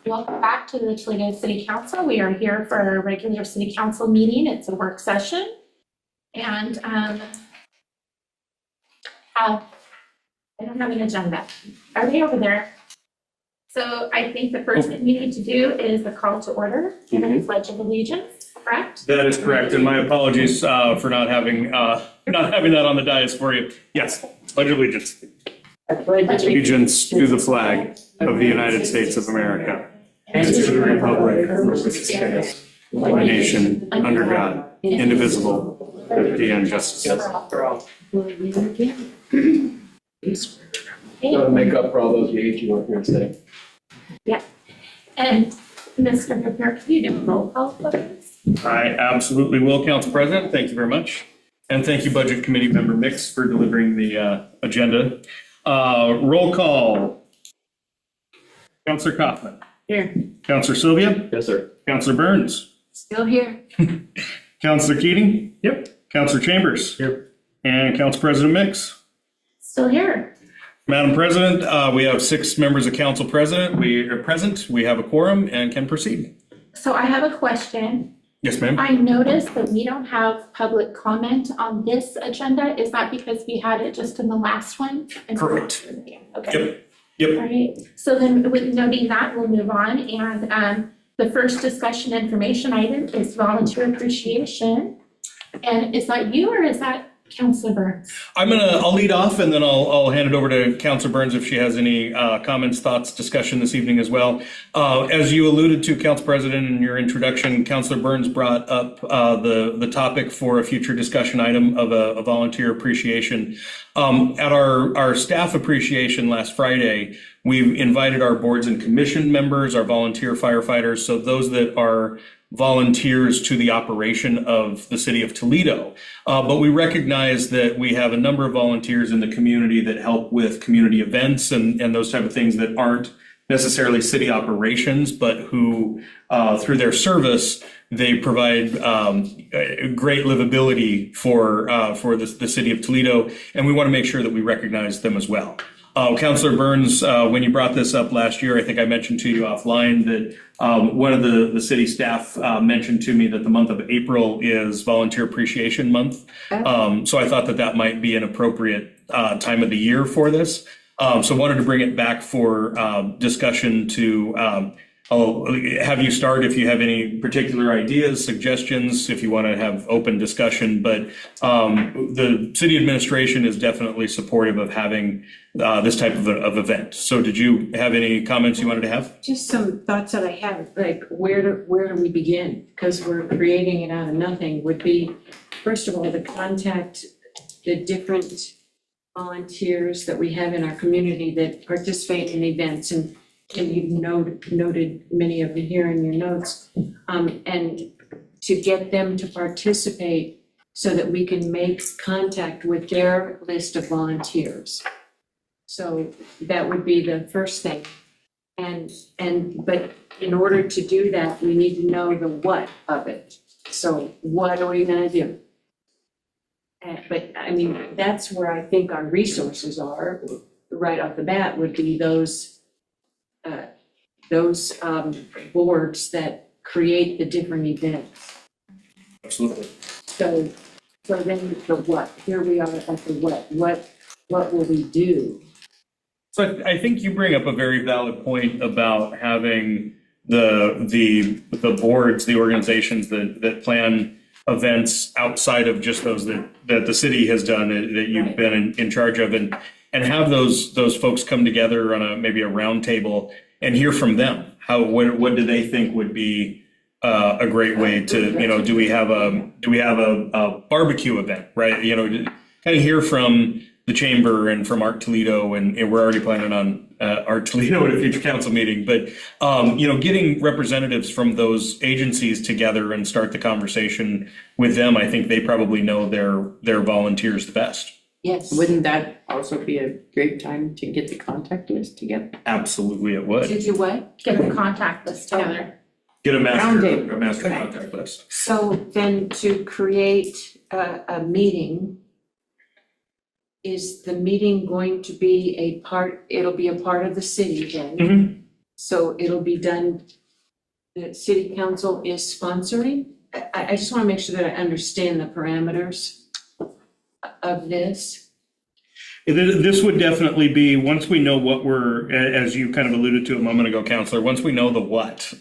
Welcome back to the Toledo City Council. We are here for our regular City Council meeting. It's a work session. And I don't have an agenda. Are they over there? So I think the first thing we need to do is the call to order and the Pledge of Allegiance, correct? That is correct, and my apologies for not having that on the dais for you. Yes, Pledge of Allegiance. Allegiance to the flag of the United States of America and to the republic for which it stands, one nation, under God, indivisible, with liberty and justice for all. To make up for all those years you weren't here today. Yeah. And Mr. Hooper, can you do a roll call, please? I absolutely will, Council President. Thank you very much. And thank you, Budget Committee Member Mix, for delivering the agenda. Roll call. Councilor Kaufman. Here. Councilor Sylvia. Yes, sir. Councilor Burns. Still here. Councilor Keating. Yep. Councilor Chambers. Here. And Council President Mix. Still here. Madam President, we have 6 members of council present. We are present. We have a quorum and can proceed. So I have a question. Yes, ma'am. I noticed that we don't have public comment on this agenda. Is that because we had it just in the last one? Correct. Okay. Yep. All right. So then with noting that, we'll move on. And the first discussion information item is volunteer appreciation. And is that you or is that Councilor Burns? I'll lead off and then I'll hand it over to Councilor Burns if she has any comments, thoughts, discussion this evening as well. As you alluded to, Council President, in your introduction, Councilor Burns brought up the topic for a future discussion item of a volunteer appreciation. At our staff appreciation last Friday, we've invited our boards and commission members, our volunteer firefighters, so those that are volunteers to the operation of the city of Toledo. But we recognize that we have a number of volunteers in the community that help with community events and those type of things that aren't necessarily city operations, but who, through their service, they provide great livability for the city of Toledo, and we want to make sure that we recognize them as well. Councilor Burns, when you brought this up last year, I think I mentioned to you offline that one of the city staff mentioned to me that the month of April is Volunteer Appreciation Month. So I thought that might be an appropriate time of the year for this. So wanted to bring it back for discussion to I'll have you start if you have any particular ideas, suggestions, if you want to have open discussion. But the city administration is definitely supportive of having this type of event. So did you have any comments you wanted to have? Just some thoughts that I have, like where do we begin? Because we're creating it out of nothing would be, first of all, to contact the different volunteers that we have in our community that participate in events, and you've noted many of them here in your notes, and to get them to participate so that we can make contact with their list of volunteers. So that would be the first thing. But in order to do that, we need to know the what of it. So what are we gonna do? But I mean, that's where I think our resources are right off the bat, would be those boards that create the different events. Absolutely. So then the what, here we are at the what will we do? So I think you bring up a very valid point about having the boards, the organizations that plan events outside of just those that the city has done, that you've been in charge of, and have those folks come together on maybe a round table and hear from them. What do they think would be a great way to, do we have a barbecue event, right? Kind of hear from the chamber and from Art Toledo, and we're already planning on Art Toledo at a future council meeting, but getting representatives from those agencies together and start the conversation with them. I think they probably know their volunteers the best. Yes. Wouldn't that also be a great time to get the contact list together? Absolutely, it would. Did you what? Get a contact list together. Get a master Right. contact list. So then to create a meeting, is the meeting going to be it'll be a part of the city then? Mhm. So it'll be done, the city council is sponsoring? I just want to make sure that I understand the parameters of this. This would definitely be, once we know what as you kind of alluded to a moment ago, Counselor, once we know the what,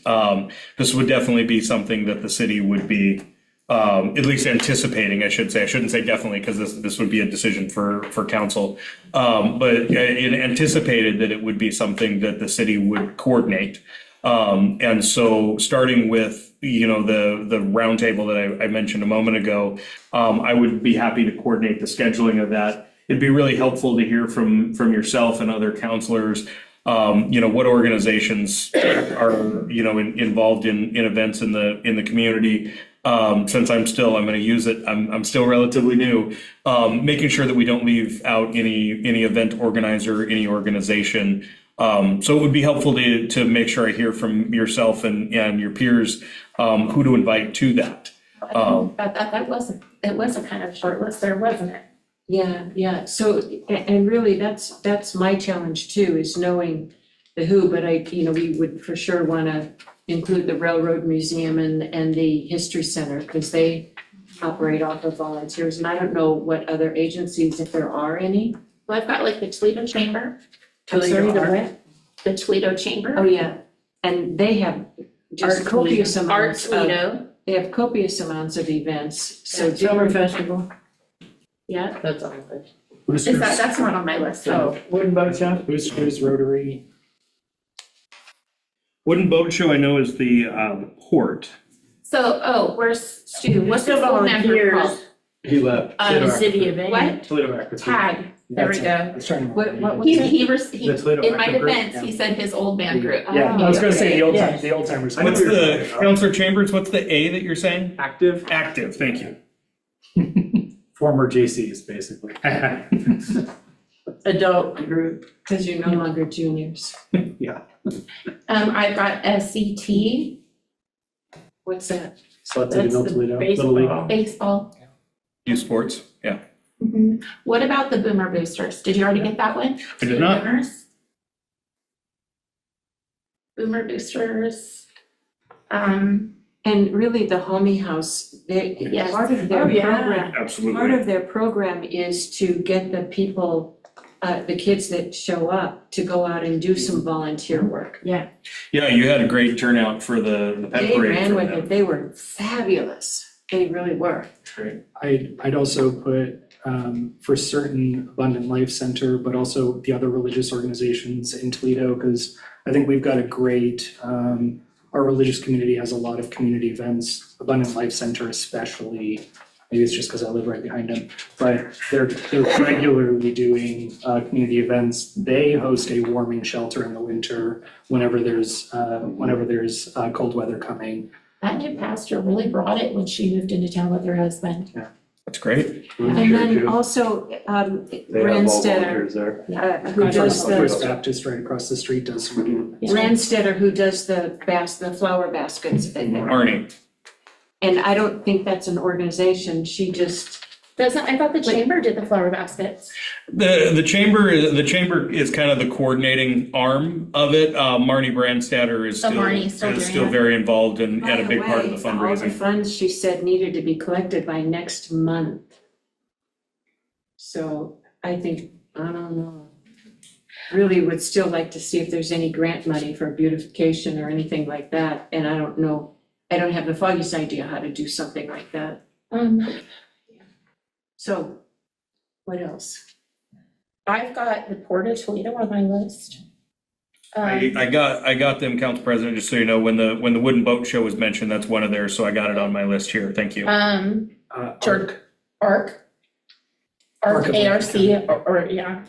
this would definitely be something that the city would be at least anticipating, I should say. I shouldn't say definitely, because this would be a decision for council. But it anticipated that it would be something that the city would coordinate. And so starting with, the roundtable that I mentioned a moment ago, I would be happy to coordinate the scheduling of that. It'd be really helpful to hear from yourself and other counselors, what organizations are, involved in events in the community. Since I'm going to use it, I'm still relatively new, making sure that we don't leave out any event organizer, any organization. So it would be helpful to make sure I hear from yourself and your peers, who to invite to that. That wasn't, it was a kind of short list there, wasn't it? Yeah, so, and really, that's my challenge too, is knowing the who, but we would for sure want to include the Railroad Museum and the History Center, because they operate off of volunteers, and I don't know what other agencies, if there are any. Well, I've got like the Toledo Chamber, I'm sorry, the what? the Toledo Chamber. Oh, yeah, and they have just Art copious Toledo. Art amounts of, Toledo, they have copious amounts of events, so Yeah, Summer different. Festival, yeah. that's on the list. Is that's not on my list, so. Wooden Boat Shop? Boosters, Rotary. Wooden Boat Show, I know, is the port. So, where's Stu? What's the Still full member volunteers. called? He left. The city event. What? Toledo Active. Tag, there we go. I was trying to. What He, The Toledo in my Active Group, defense, he yeah. said his old band group. Yeah, I was gonna say the old time, Yes. the old timers. I know What's what you're the, talking about. Counselor Chambers, what's the A that you're saying? Active. Active, thank you. Former JCs, basically. Adult group. Because you're no longer juniors. I've got SCT, What's that? Select That's Toledo, the Toledo, Little League. baseball. baseball. Youth sports, yeah. What about the Boomer Boosters? Did you already get that one? I did not. Boomers? Boomer Boosters, And really, the Homie House, Yes. part of their Oh, yeah. program, part Absolutely. of their program is to get the people, the kids that show up to go out and do some volunteer work. Yeah, you had a great turnout for the pet They parade. ran for with them. it, they were fabulous, they really were. Great. I'd also put, for certain Abundant Life Center, but also the other religious organizations in Toledo, because I think we've got a great, our religious community has a lot of community events, Abundant Life Center especially. Maybe it's just because I live right behind them, but they're regularly doing community events. They host a warming shelter in the winter whenever there's cold weather coming. that new pastor really brought it when she moved into town with her husband. That's great. And then also, They have all Randstetter, volunteers there. who does First the, Baptist right across the street does some. Randstetter, who does the flower baskets thing. Arnie, And I don't think that's an organization, she just, I thought the chamber did the flower baskets. the chamber is kind of the coordinating arm of it. Marnie Brandstatter is Oh, Marnie's still doing still that. very involved and by a the big part of way, the all the fundraising. funds she said needed to be collected by next month. So I think, I don't know. Really would still like to see if there's any grant money for beautification or anything like that, and I don't know, I don't have the foggiest idea how to do something like that. So, what else? I've got the Port of Toledo on my list. I got them, Council President, just so you know, when the Wooden Boat Show was mentioned, that's one of theirs, so I got it on my list here. Thank you. Jerk. ARC, Arc of ARC, or yeah.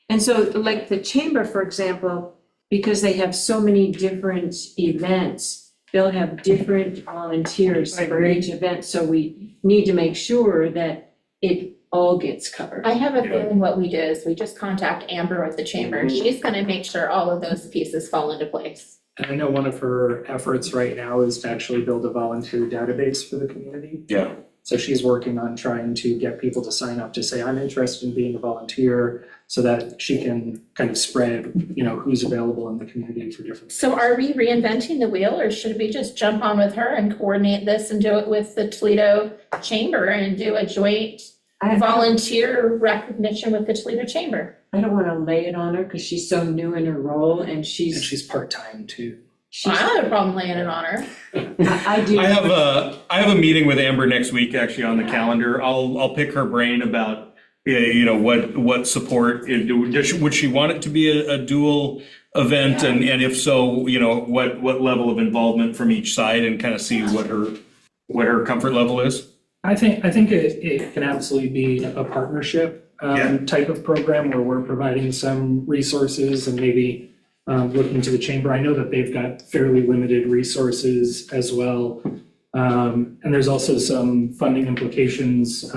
And so, like the chamber, for example, because they have so many different events, they'll have different volunteers for each event, so we need to make sure that it all gets covered. I have a feeling what we do is we just contact Amber with the chamber, and she's gonna make sure all of those pieces fall into place. And I know one of her efforts right now is to actually build a volunteer database for the community. Yeah. So she's working on trying to get people to sign up to say, I'm interested in being a volunteer. so that she can kind of spread, who's available in the community for different. So are we reinventing the wheel, or should we just jump on with her and coordinate this and do it with the Toledo Chamber and do a joint volunteer recognition with the Toledo Chamber? I don't want to lay it on her because she's so new in her role and And she's, she's part-time too. I don't have a problem laying it on her. I do. I have a meeting with Amber next week, actually, on the calendar. I'll pick her brain about, what support, would she want it to be a dual event? And if so, what level of involvement from each side, and kind of see what her comfort level is? I think it can absolutely be a partnership type of program where we're providing some resources and maybe looking to the chamber. I know that they've got fairly limited resources as well. And there's also some funding implications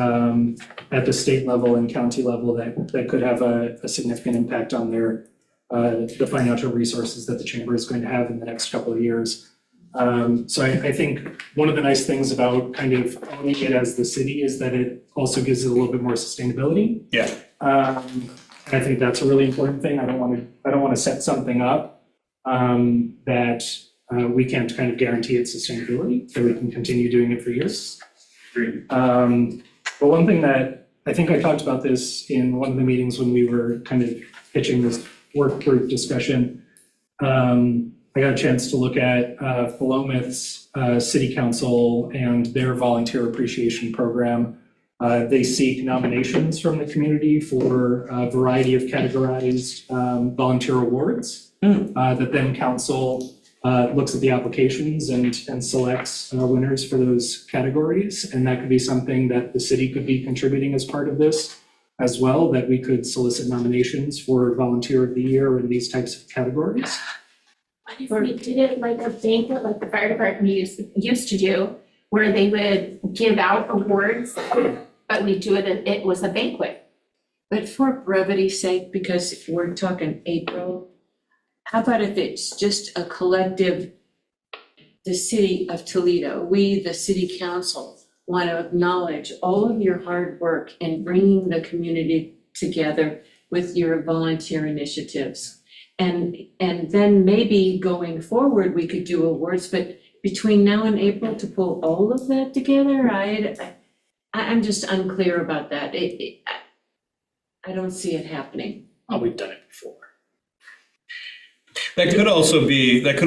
at the state level and county level that could have a significant impact on the financial resources that the chamber is going to have in the next couple of years. So I think one of the nice things about kind of owning it as the city is that it also gives it a little bit more sustainability. Yeah. And I think that's a really important thing. I don't want to set something up that we can't kind of guarantee its sustainability, that we can continue doing it for years. Agreed. But one thing that I think I talked about this in one of the meetings when we were kind of pitching this work group discussion. I got a chance to look at Philomath's city council and their volunteer appreciation program. They seek nominations from the community for a variety of categorized volunteer awards that then council looks at the applications and selects winners for those categories. And that could be something that the city could be contributing as part of this as well, that we could solicit nominations for volunteer of the year in these types of categories. What if we did it like a banquet, like the fire department used to do, where they would give out awards, but we do it was a banquet? But for brevity's sake, because if we're talking April, how about if it's just a collective, the city of Toledo, we, the city council, want to acknowledge all of your hard work in bringing the community together with your volunteer initiatives. And then maybe going forward, we could do awards, but between now and April to pull all of that together, I'm just unclear about that. I don't see it happening. Oh, we've done it before. That could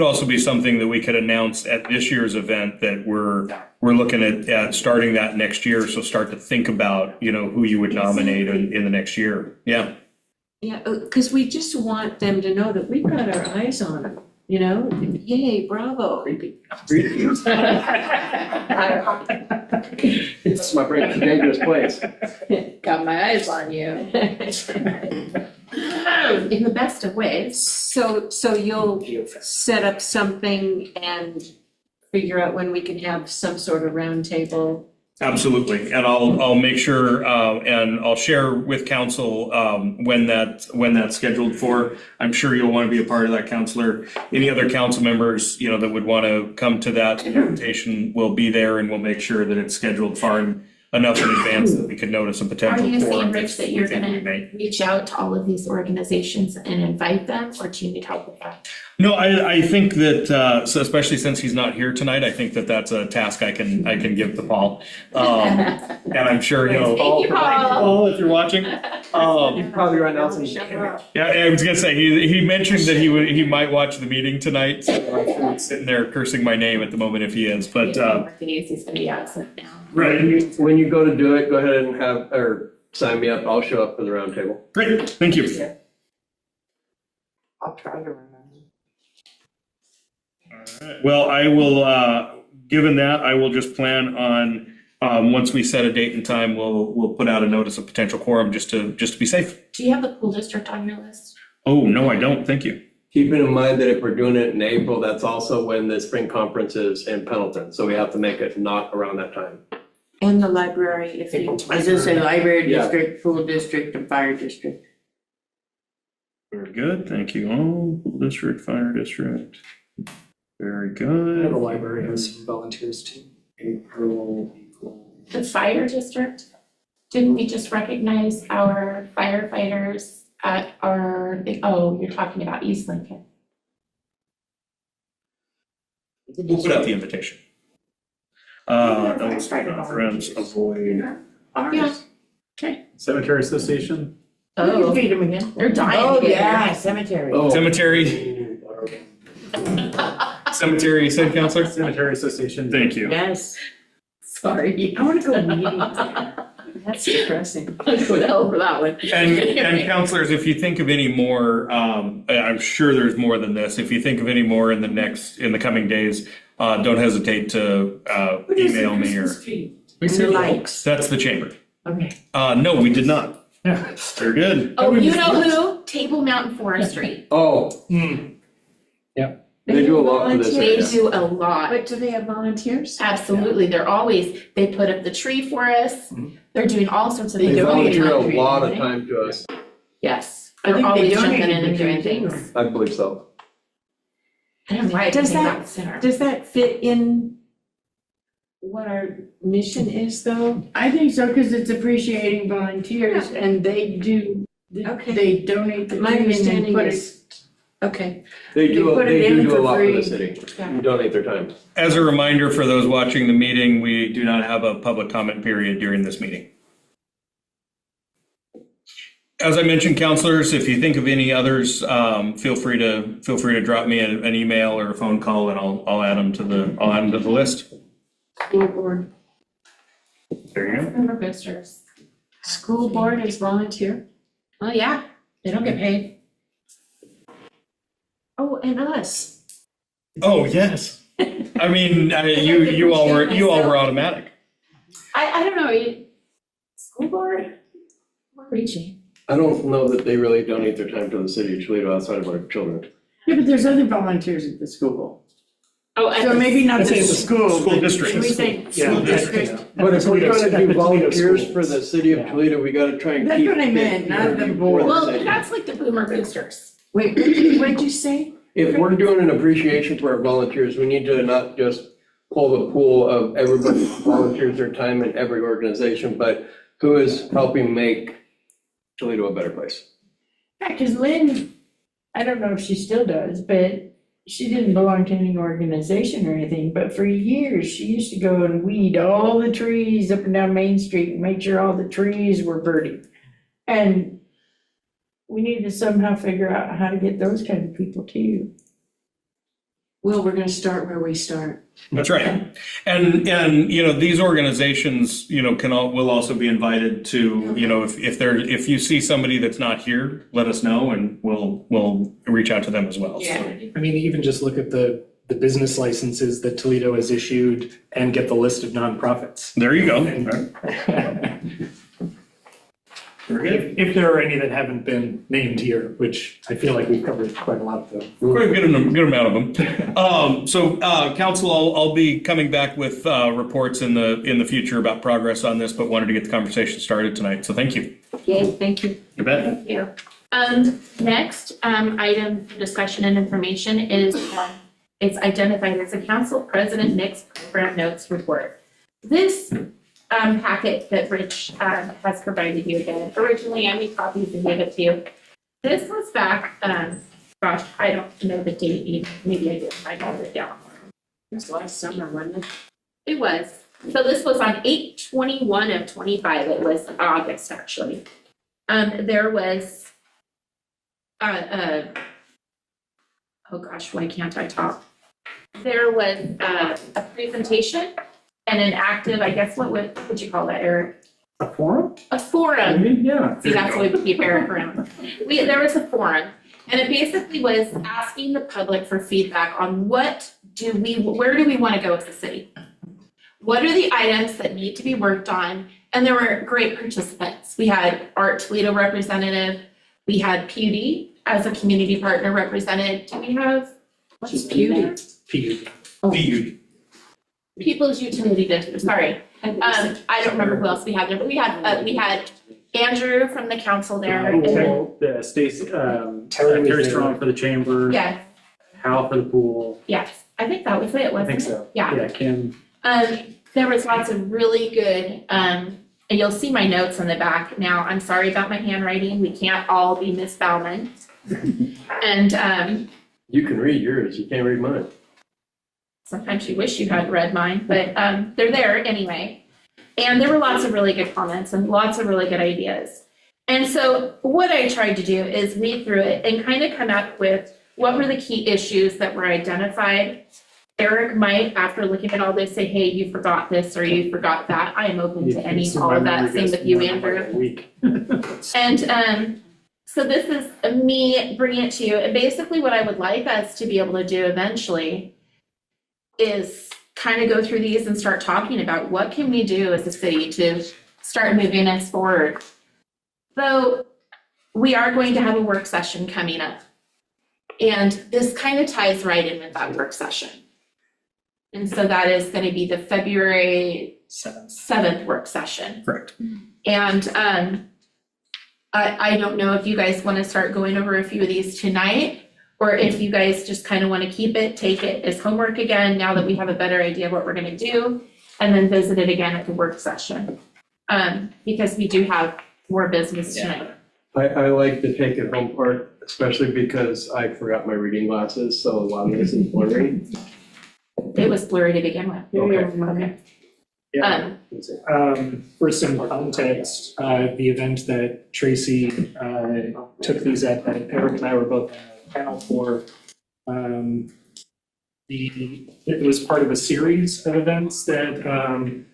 also be something that we could announce at this year's event, that we're looking at starting that next year. So start to think about, who you would nominate in the next year. Yeah. Yeah, because we just want them to know that we've got our eyes on them, yay, bravo. It's my brain's a dangerous place. Got my eyes on you. In the best of ways. So you'll set up something and figure out when we can have some sort of roundtable. Absolutely, and I'll make sure and I'll share with council when that's scheduled for. I'm sure you'll want to be a part of that, Councilor. Any other council members, that would want to come to that invitation will be there, and we'll make sure that it's scheduled far enough in advance that we could notice a potential Are you saying, forum. Rich, that you're gonna reach out to all of these organizations and invite them, or do you need help with that? No, I think that, so especially since he's not here tonight, I think that that's a task I can give to Paul. And I'm sure Thank you, Paul. Paul, if you're watching. You probably run out some. Yeah, I was gonna say, he mentioned that he might watch the meeting tonight, so I'm sure he's sitting there cursing my name at the moment if he is, but, He's gonna be absent now. right. When you go to do it, go ahead and sign me up. I'll show up for the roundtable. Great, thank you. I'll try to remember. Well, I will, given that, I will just plan on, once we set a date and time, we'll put out a notice of potential quorum just to be safe. Do you have the pool district on your list? Oh, no, I don't, thank you. Keeping in mind that if we're doing it in April, that's also when the spring conference is in Pendleton. So we have to make it not around that time. And the library, if I you. was gonna say library Yeah. district, pool district, and fire district. Very good, thank you all. District, fire district. Very I know the good. library has some volunteers too. April. The fire district, didn't we just recognize our firefighters at our, oh, you're talking about East Lincoln. We'll put out the invitation. Those friends avoid. Yeah. Cemetery Association? Oh, Feed them again. they're dying Oh, to get yeah, here. cemetery. Oh. Cemetery, cemetery, you said, Counselor? Cemetery Association. Thank you. Yes. Sorry. I wanna go to meetings. That's depressing. I'll go to hell for that one. And counselors, if you think of any more, I'm sure there's more than this. If you think of any more in the coming days, don't hesitate to email me or. And the lights. That's the chamber. Okay. No, we did not. Yeah. They're good. Oh, you know who? Table Mountain Forestry. Oh, they do a lot for this They area. do a lot. But do they have volunteers? Absolutely. They're always, they put up the tree for us. They're doing all sorts of They things. volunteer a Country, lot of right? time to us. Yes. I They're think they always jumping donated in and the doing tree, too. things. I believe so. I don't know why I didn't Does think that- about center. Does that fit in what our mission is, though? I think so, because it's appreciating volunteers and they do, Okay. they donate the My tree and then understanding put it. is, okay. They do, put it they in do for a lot for the free. city. Yeah. Donate their time. As a reminder for those watching the meeting, we do not have a public comment period during this meeting. As I mentioned, counselors, if you think of any others, feel free to drop me an email or a phone call, and I'll add them to the list. School board. There you go. Member boosters. School board is volunteer? Oh, yeah. They don't get paid. Oh, and us. Oh, yes. I mean, you all were automatic. I don't know. School board? We're reaching. I don't know that they really donate their time to the city of Toledo outside of our children. Yeah, but there's other volunteers at the school. Oh, So maybe not I'd the say the school. School but district. Can we say Yeah, school yeah, district? yeah. But if we're Toledo- gonna at do the Toledo volunteers schools. for the city of Yeah. Toledo, we gotta try and That's keep what I it meant, not the for board. the well, city. that's like the boomer boosters. Wait, what'd you say? If we're doing an appreciation for our volunteers, we need to not just pull the pool of everybody who volunteers their time in every organization, but who is helping make Toledo a better place. Yeah, because Lynn, I don't know if she still does, but she didn't belong to any organization or anything, but for years, she used to go and weed all the trees up and down Main Street and make sure all the trees were pretty. And we need to somehow figure out how to get those kind of people too. Well, we're gonna start where we start. That's right. And these organizations, will also be invited to, if you see somebody that's not here, let us know and we'll reach out to them as well. So. I mean, even just look at the business licenses that Toledo has issued and get the list of nonprofits. There you go. Very good. If there are any that haven't been named here, which I feel like we've covered quite a lot of them. Quite a good amount of them. So, council, I'll be coming back with reports in the future about progress on this, but wanted to get the conversation started tonight. So thank you. Yay, thank you. You bet. Thank you. Next, item for discussion and information is, it's identified as a council president Nick's program notes report. This packet that Rich has provided you again, originally I made copies and gave it to you. This was back, gosh, I don't know the date even, maybe I did, I got it down. It was last summer, wasn't it? It was, so this was on 8/21 of 25, it was August actually. There was, oh gosh, why can't I talk? There was a presentation and an active, I guess, what would you call that, Eric? A forum? A forum. Maybe, yeah. See, that's what we keep Eric around. There was a forum, and it basically was asking the public for feedback on where do we want to go as a city? What are the items that need to be worked on? And there were great participants. We had Art Toledo representative, we had PUD as a community partner represented. Do we have, what's PUD? PUD. People's Utility District, sorry. I don't remember who else we had there, but we had Andrew from the council there. and then- The Stacy, Terry Terry was Strong there. for the chamber. Yes, Hal for the pool. yes, I think that was it, I wasn't it? think so. Yeah. Yeah, Kim. There was lots of really good And you'll see my notes on the back. Now, I'm sorry about my handwriting. We can't all be Miss Bauman. And You can read yours, you can't read mine. sometimes you wish you had read mine, but they're there anyway. And there were lots of really good comments and lots of really good ideas. And so what I tried to do is read through it and kind of come up with what were the key issues that were identified. Eric might, after looking at all this, say, hey, you forgot this or you forgot that. I am open to any, all of that. Same with you, Andrew. And so this is me bringing it to you. And basically what I would like us to be able to do eventually is kind of go through these and start talking about what can we do as a city to start moving us forward. So we are going to have a work session coming up. And this kind of ties right in with that work session. And so that is going to be the February 7th work session. Correct. And I don't know if you guys want to start going over a few of these tonight, or if you guys just kind of want to keep it, take it as homework again, now that we have a better idea of what we're going to do, and then visit it again at the work session. Because we do have more business tonight. I like to take it home part, especially because I forgot my reading glasses, so a lot of this is blurry. It was blurry to begin with. Okay. Yeah. For some context, the event that Tracy took these at, that Eric and I were both on the panel for, it was part of a series of events that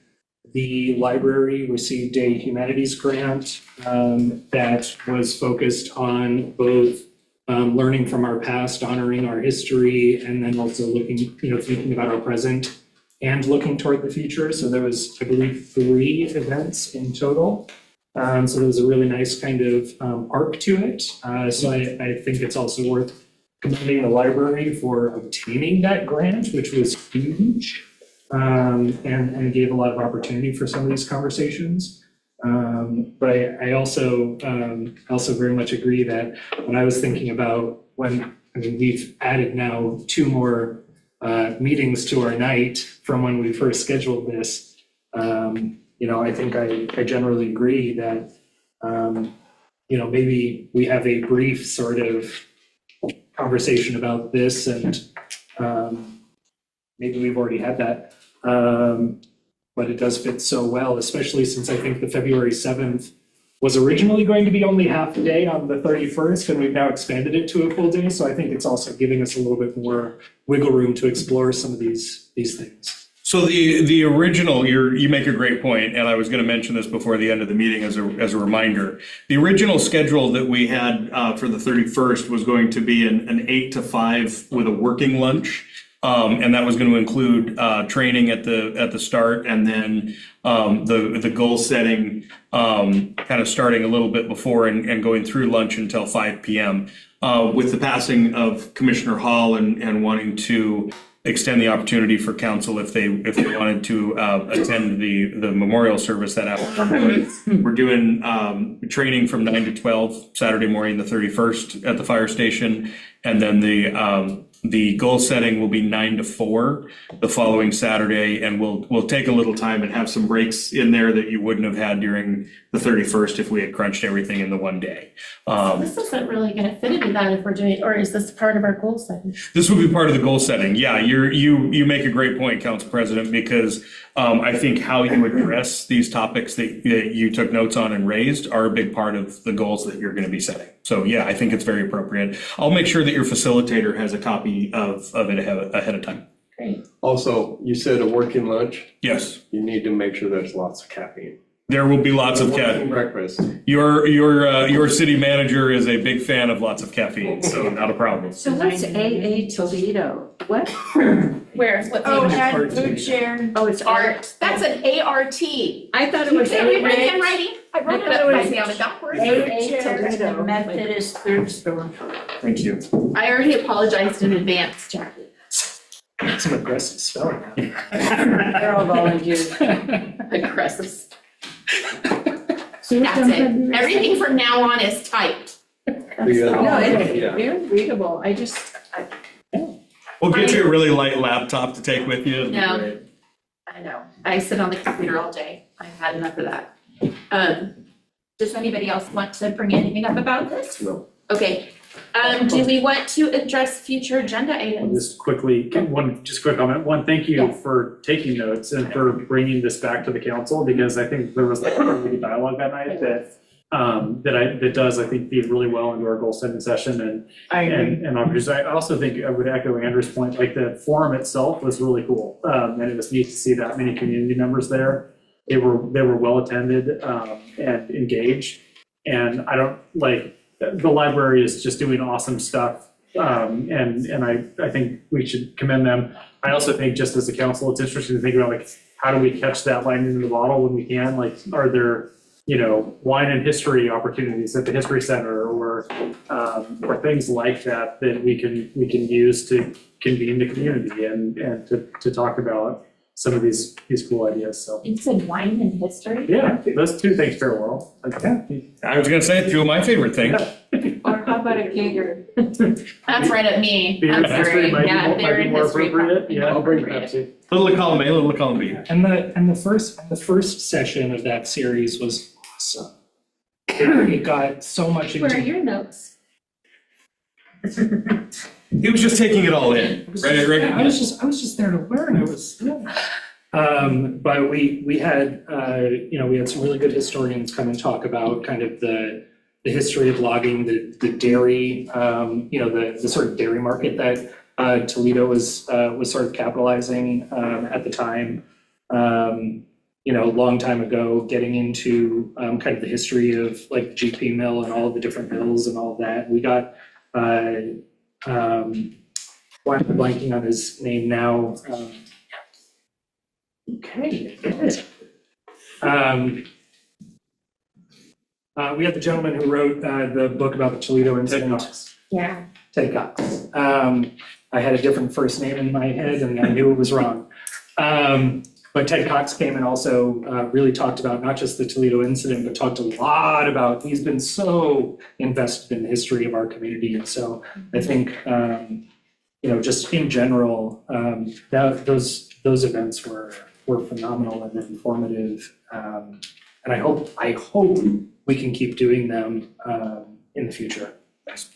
the library received a humanities grant that was focused on both learning from our past, honoring our history, and then also looking, thinking about our present and looking toward the future. So there was, I believe, 3 events in total. So there was a really nice kind of arc to it. So I think it's also worth commending the library for obtaining that grant, which was huge, and gave a lot of opportunity for some of these conversations. But I also very much agree that when I was thinking about we've added now 2 more meetings to our night from when we first scheduled this. I think I generally agree that, maybe we have a brief sort of conversation about this, and maybe we've already had that. But it does fit so well, especially since I think the February 7th was originally going to be only half a day on the 31st, and we've now expanded it to a full day. So I think it's also giving us a little bit more wiggle room to explore some of these things. So the original, you make a great point, and I was going to mention this before the end of the meeting as a reminder. The original schedule that we had for the 31st was going to be an 8 to 5 with a working lunch. And that was going to include training at the start, and then the goal setting kind of starting a little bit before and going through lunch until 5 p.m. With the passing of Commissioner Hall and wanting to extend the opportunity for council if they wanted to attend the memorial service that afternoon. We're doing training from 9 to 12 Saturday morning, the 31st at the fire station, and then the goal setting will be 9 to 4 the following Saturday, and we'll take a little time and have some breaks in there that you wouldn't have had during the 31st if we had crunched everything in the one day. This isn't really going to fit into that if we're doing, or is this part of our goal setting? This will be part of the goal setting. Yeah, you make a great point, Council President, because I think how you address these topics that you took notes on and raised are a big part of the goals that you're going to be setting. So yeah, I think it's very appropriate. I'll make sure that your facilitator has a copy of it ahead of time. Great. Also, you said a working lunch. Yes, You need to make sure there's lots of caffeine. there will be lots of caffeine. Breakfast. Your city manager is a big fan of lots of caffeine, so not a problem. So what's AA Toledo? What? Where? What? Oh, page? and food share. Oh, it's Art. That's an ART. I thought it You was can't read my AA. handwriting. I wrote it thought up it by was down and backwards. AA Chairs and Toledo. Methodist food store. Thank you. I already apologized in advance, Jackie. Some aggressive spelling. They're all volunteers. Aggressive. So That's it. Everything from now on is typed. No, it's Yeah. very readable. We'll get you a really light laptop to take with you. It'll be No. great. I know. I sit on the computer all day. I've had enough of that. Does anybody else want to bring anything up about this? No. Okay, do we want to address future agenda I'll items? just quickly, just quick comment. One, thank you Yes. for taking notes and for bringing this back to the council, because I think there was like a really good dialogue that night that does, I think, feed really well into our goal setting session and I agree. and obviously, I also think I would echo Andrew's point, like the forum itself was really cool. And it was neat to see that many community members there. They were well attended, and engaged. And I don't like, the library is just doing awesome stuff. And I think we should commend them. I also think just as a council, it's interesting to think about like, how do we catch that lightning in the bottle when we can? Like, are there, wine and history opportunities at the History Center or things like that we can use to convene the community and to talk about some of these cool ideas, so. You said wine and history? Yeah, those two things pair well. I was gonna say, two of my favorite things. Or how about a caterer? That's right at me. Beer I'm and history sorry. might Yeah, be beer and more history appropriate, probably yeah. more I'll bring appropriate. Pepsi. Little of column A, little of column B. And the first session of that series was awesome. It got so much Where are into. your notes? He was just taking it all in, right? I was just there to learn. It was. But we had we had some really good historians come and talk about kind of the history of logging, the dairy, the sort of dairy market that Toledo was sort of capitalizing at the time. Long time ago, getting into kind of the history of like the GP mill and all of the different mills and all of that. We got why am I blanking on his name now? Okay. We had the gentleman who wrote the book about the Toledo incident. Yeah. Ted Cox. I had a different first name in my head and I knew it was wrong. But Ted Cox came and also really talked about not just the Toledo incident, but talked a lot about, he's been so invested in the history of our community. And so I think, just in general, those events were phenomenal and informative. And I hope we can keep doing them in the future. Nice.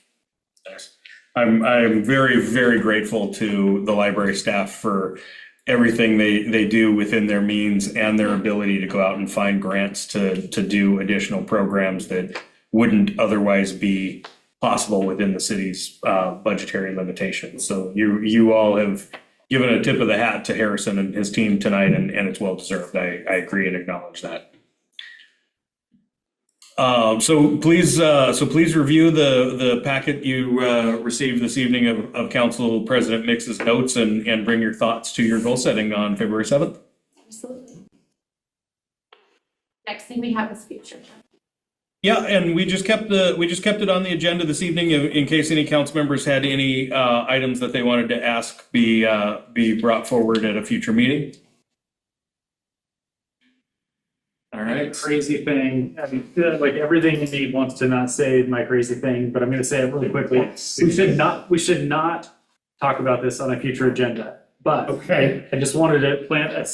I'm very, very grateful to the library staff for everything they do within their means and their ability to go out and find grants to do additional programs that wouldn't otherwise be possible within the city's budgetary limitations. So you all have given a tip of the hat to Harrison and his team tonight, and it's well deserved. I agree and acknowledge that. So please review the packet you received this evening of Council President Mix's notes and bring your thoughts to your goal setting on February 7th. Absolutely. Next thing we have is future. Yeah, and we just kept it on the agenda this evening in case any council members had any items that they wanted to ask be brought forward at a future meeting. All right. Crazy thing, I mean, like everything in me wants to not say my crazy thing, but I'm gonna say it really quickly. We should not talk about this on a future agenda, but Okay. I just wanted to plant a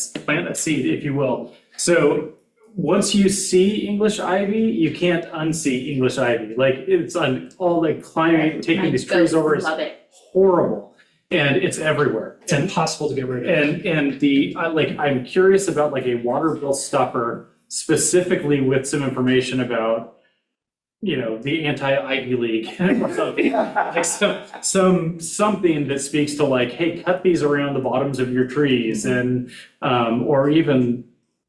seed, if you will. So once you see English ivy, you can't unsee English ivy. Like it's on all like climbing, taking these trees over is Love it. horrible. And it's everywhere. It's impossible to get rid of. And I'm curious about like a water bill stuffer specifically with some information about, the anti-Ivy League. Like something that speaks to like, hey, cut these around the bottoms of your trees and, or even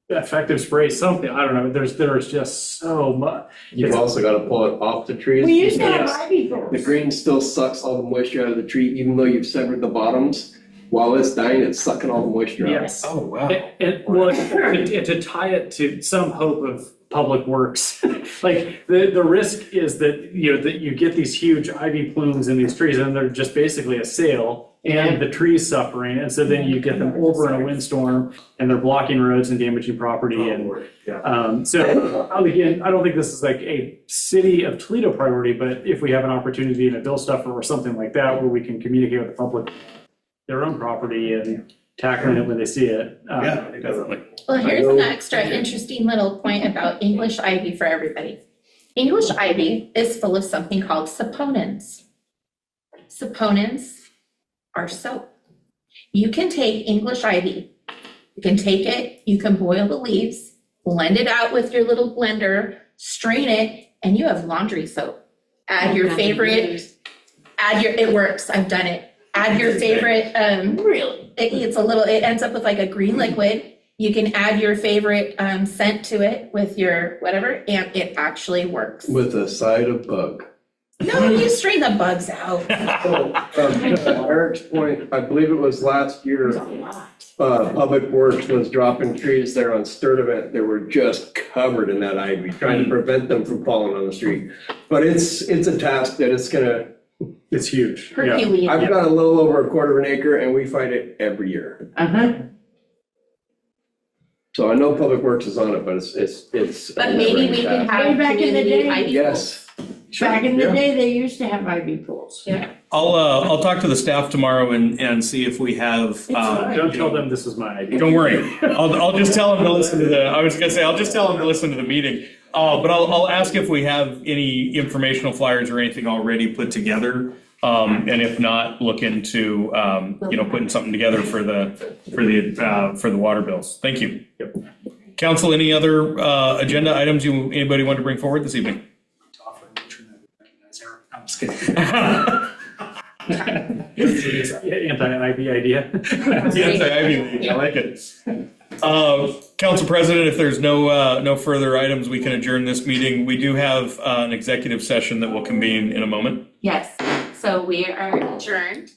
effective spray, something, I don't know, there's just so much. You've also got to pull it off the trees. We used to have because ivy the growers. green still sucks all the moisture out of the tree, even though you've severed the bottoms. While it's dying, it's sucking all the moisture out. Yes. Oh, wow. To tie it to some hope of public works, like the risk is that, that you get these huge ivy plumes in these trees and they're just basically a sail and the trees suffering. And so then you get them over in a windstorm and they're blocking roads and damaging property. And so again, I don't think this is like a city of Toledo priority, but if we have an opportunity in a bill stuffer or something like that, where we can communicate with the public their own property and tackling it when they see it. Yeah, definitely. Well, here's I an know- extra interesting little point about English ivy for everybody. English ivy is full of something called saponins. Saponins are soap. You can take English ivy, you can take it, you can boil the leaves, blend it out with your little blender, strain it, and you have laundry soap. Add your favorite, it works, I've done it. Add your favorite, Really? it ends up with like a green liquid. You can add your favorite scent to it with your whatever, and it actually works. With a side of bug. No, you strain the bugs out. Eric's point, I believe it was last year, Public Works was dropping trees there on Sturdivant. They were just covered in that ivy, trying to prevent them from falling on the street. But it's a task that it's gonna, It's huge. Yeah. Herculean. I've got a little over a quarter of an acre and we fight it every year. So I know Public Works is on it, but it's. But maybe we can have Way back in the community day. ivy Yes. Back in the Yeah. day, they used to have ivy pools. Yeah. I'll talk to the staff tomorrow and see if we have. Don't tell them this is my idea. Don't worry. I'll just tell them to listen to I'll just tell them to listen to the meeting. But I'll ask if we have any informational flyers or anything already put together. And if not, look into, putting something together for the water bills. Thank you. Yep. Council, any other, agenda items anybody want to bring forward this evening? I'm just kidding. Anti-IB idea. I like it. Council President, if there's no further items, we can adjourn this meeting. We do have an executive session that will convene in a moment. Yes, so we are adjourned.